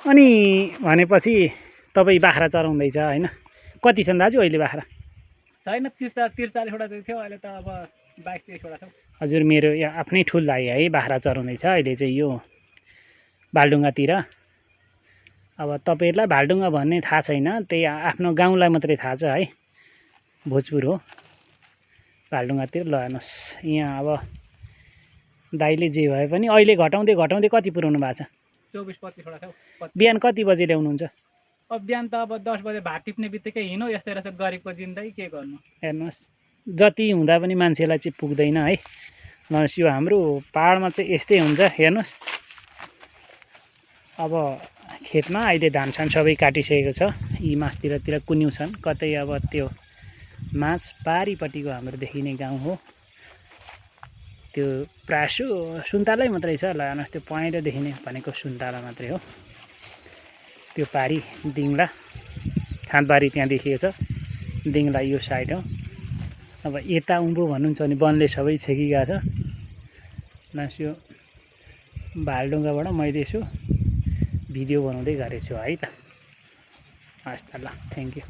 अनि भनेपछि तपाईँ बाख्रा चराउँदैछ होइन? कति छन् दाजु अहिले बाख्रा? छैन 43 वटा थियो, अहिले त अब 22-23 वटा छ। हजुर मेरो यहाँ आफ्नै ठुल दाइ है बाख्रा चराउँदैछ अहिले चाहिँ यो भालडुङ्गातिर। अब तपाईँहरूलाई भालडुङ्गा भन्ने थाहा छैन, त्यही आफ्नो गाउँलाई मात्रै थाहा छ है, भोजपुर हो भालडुङ्गातिर। ल हेर्नुहोस् यहाँ अब दाइले जे भए पनि अहिले घटाउँदै घटाउँदै कति पुऱ्याउनु भएको छ? 24-25 वटा छ। बिहान कति बजे ल्याउनुहुन्छ? अब बिहान त अब 10 बजे भात टिप्ने बित्तिकै हिँड्नु, यस्तै रहेछ गरिबको जिन्दगी, के गर्नु। हेर्नुहोस् जति हुँदा पनि मान्छेलाई चाहिँ पुग्दैन है। हेर्नुहोस् यो हाम्रो पाहाडमा चाहिँ यस्तै हुन्छ। हेर्नुहोस् अब खेतमा अहिले धानसान सबै काटिसकेको छ, यी मासतिर कुन्यु छन्, कतै अब त्यो माछ पारिपट्टिको हाम्रो देखिने गाउँ हो, त्यो प्रायः सुन्तलै मात्रै छ। ल हेर्नुहोस् त्यो पहेँलो देखिने भनेको सुन्तला मात्रै हो, त्यो पारी दिङला खाँदबारी त्यहाँ देखिएको छ, दिङला यो साइड हो। अब यता उँभो भन्नुहुन्छ भने वनले सबै छेकिरहेको छ। प्लस यो भालडुङ्गाबाट मैले यसो भिडियो बनाउँदै गरेको छु है त। हस् त ल, थ्याङ्क यू।